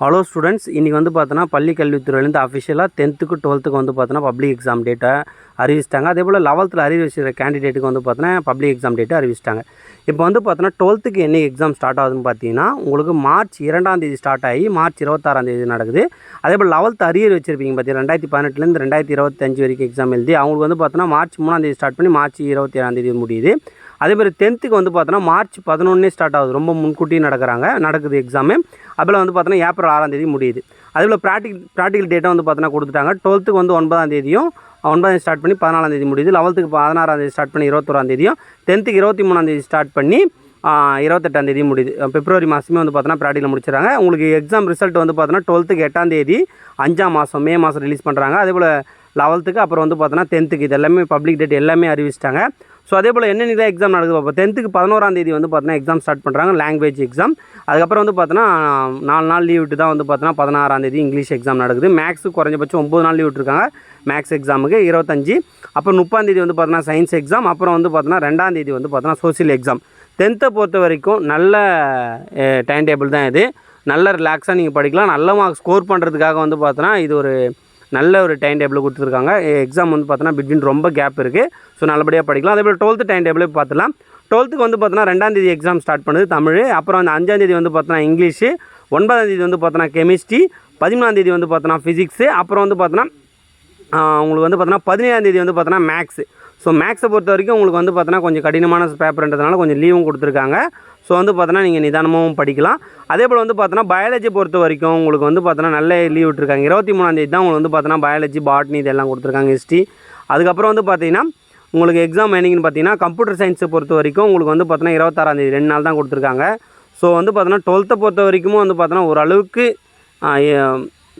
Hello students, இன்றைக்கி வந்து பார்த்தோன்னா பள்ளி கல்வித்துறையிலேருந்து அஃபிஷியலாக 10th 12th வந்து பார்த்தோன்னா பப்ளிக் எக்ஸாம் டேட்டை அறிவிச்சிட்டாங்க. அதே போல் 11th அறிவி வச்சுக்கிற கேண்டிடேட்டுக்கு வந்து பார்த்தோன்னா பப்ளிக் எக்ஸாம் டேட்டை அறிவிச்சிட்டாங்க. இப்போ வந்து பார்த்தோன்னா 12th என்னைக்கு எக்ஸாம் ஸ்டார்ட் ஆகுதுன்னு பார்த்தீங்கன்னா, உங்களுக்கு மார்ச் 2ஆம் தேதி ஸ்டார்ட் ஆகி மார்ச் 26ஆம் தேதி நடக்குது. அதே போல் 11th அரியர் வச்சுருப்பீங்க பார்த்தீங்கன்னா 2018லேருந்து 2025 வரைக்கும் எக்ஸாம் எழுதி அவங்களுக்கு வந்து பார்த்தோன்னா மார்ச் 3ஆம் தேதி ஸ்டார்ட் பண்ணி மார்ச் 27ஆம் தேதி முடியுது. அதேமாதிரி 10th வந்து பார்த்தோன்னா மார்ச் 11 ஸ்டார்ட் ஆகுது, ரொம்ப முன்கூட்டியே நடக்குது எக்ஸாமு. அதில் வந்து பார்த்தோன்னா ஏப்ரல் 6ஆம் தேதி முடியுது. அதேபோல் ப்ராக்டிக்கல் டேட்டை வந்து பார்த்தோன்னா கொடுத்துட்டாங்க. 12th வந்து 9ஆம் தேதியும் 9ஆம் ஸ்டார்ட் பண்ணி 14ஆம் தேதி முடியுது. 11th 16ஆம் தேதி ஸ்டார்ட் பண்ணி 21ஆம் தேதியும் 10th 23ஆம் தேதி ஸ்டார்ட் பண்ணி 28ஆம் தேதி முடியுது. பிப்ரவரி மாதமே வந்து பார்த்தோன்னா ப்ராக்டிக்கல் முடிச்சிடறாங்க. உங்களுக்கு எக்ஸாம் ரிசல்ட் வந்து பார்த்தோன்னா 12th 8ஆம் தேதி 5ஆம் மாதம் மே மாதம் ரிலீஸ் பண்ணுறாங்க. அதேபோல் 11th அப்புறம் வந்து பார்த்தோன்னா 10th இது எல்லாமே பப்ளிக் டேட் எல்லாமே அறிவிச்சிட்டாங்க. ஸோ அதே போல் என்னென்ன எக்ஸாம் நடக்குது பார்ப்போம். 10th 11ஆம் தேதி வந்து பார்த்தோன்னா எக்ஸாம் ஸ்டார்ட் பண்ணுறாங்க, லாங்குவேஜ் எக்ஸாம். அதுக்கப்புறம் வந்து பார்த்தோன்னா 4 நாள் லீவ் விட்டு தான் வந்து பார்த்தோன்னா 16ஆம் தேதி இங்கிலீஷ் எக்ஸாம் நடக்குது. மேக்ஸுக்கு குறைஞ்சபட்சம் 9 நாள் லீவ் விட்டுருக்காங்க மேக்ஸ் எக்ஸாமுக்கு 25. அப்புறம் 30ஆம் தேதி வந்து பார்த்தோன்னா சயின்ஸ் எக்ஸாம். அப்புறம் வந்து பார்த்தோன்னா 2ஆம் தேதி வந்து பார்த்தோன்னா சோசியல் எக்ஸாம். 10th பொறுத்த வரைக்கும் நல்ல டைம் டேபிள் தான் இது. நல்ல ரிலாக்ஸாக நீங்கள் படிக்கலாம். நல்ல மார்க் ஸ்கோர் பண்ணுறதுக்காக வந்து பார்த்தோன்னா இது ஒரு நல்ல ஒரு டைம் டேபிள் கொடுத்துருக்காங்க. எக்ஸாம் வந்து பார்த்தோன்னா பிட்வீன் ரொம்ப கேப் இருக்குது. ஸோ நல்லபடியாக படிக்கலாம். அதேபோல் 12th டைம் டேபிளே பார்த்துலாம். 12th வந்து பார்த்தோன்னா 2ஆம் தேதி எக்ஸாம் ஸ்டார்ட் பண்ணுது தமிழ். அப்புறம் அந்த 5ஆம் தேதி வந்து பார்த்தோன்னா இங்கிலீஷு. 9ஆம் தேதி வந்து பார்த்தோன்னா கெமிஸ்ட்ரி. 13ஆம் தேதி வந்து பார்த்தோன்னா ஃபிசிக்ஸு. அப்புறம் வந்து பார்த்தோன்னா உங்களுக்கு வந்து பார்த்தோன்னா 17ஆம் தேதி வந்து பார்த்தோன்னா மேக்ஸு. ஸோ மேக்ஸை பொறுத்த வரைக்கும் உங்களுக்கு வந்து பார்த்தோன்னா கொஞ்சம் கடினமான பேப்பர்ன்றதுனால கொஞ்சம் லீவும் கொடுத்துருக்காங்க. ஸோ வந்து பார்த்தோன்னா நீங்கள் நிதானமாகவும் படிக்கலாம். அதே போல் வந்து பார்த்தோன்னா பயாலஜி பொறுத்த வரைக்கும் உங்களுக்கு வந்து பார்த்தோன்னா நல்ல லீவ் விட்டுருக்காங்க. 23ஆம் தேதி தான் உங்களுக்கு வந்து பார்த்தோன்னா பயாலஜி, பாட்னி இதெல்லாம் கொடுத்துருக்காங்க, ஹிஸ்ட்ரி. அதுக்கப்புறம் வந்து பார்த்தீங்கன்னா உங்களுக்கு எக்ஸாம் என்னைக்குன்னு பார்த்தீங்கன்னா கம்ப்யூட்டர் சயின்ஸை பொறுத்த வரைக்கும் உங்களுக்கு வந்து பார்த்தோன்னா 26ஆம் தேதி 2 நாள் தான் கொடுத்துருக்காங்க. ஸோ வந்து பார்த்தோன்னா 12th பொறுத்த வரைக்கும் வந்து பார்த்தோன்னா ஓரளவுக்கு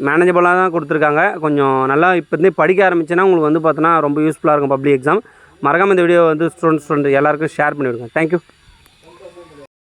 மேனேஜபிளாக தான் கொடுத்துருக்காங்க. கொஞ்சம் நல்லா இப்போதே படிக்க ஆரம்பிச்சேன்னா உங்களுக்கு வந்து பார்த்தோன்னா ரொம்ப யூஸ்ஃபுல்லாக இருக்கும் பப்ளிக் எக்ஸாம். மறக்காமல் இந்த வீடியோ வந்து ஸ்டூடெண்ட் எல்லாருக்கும் ஷேர் பண்ணிவிடுங்க. தேங்க்யூ.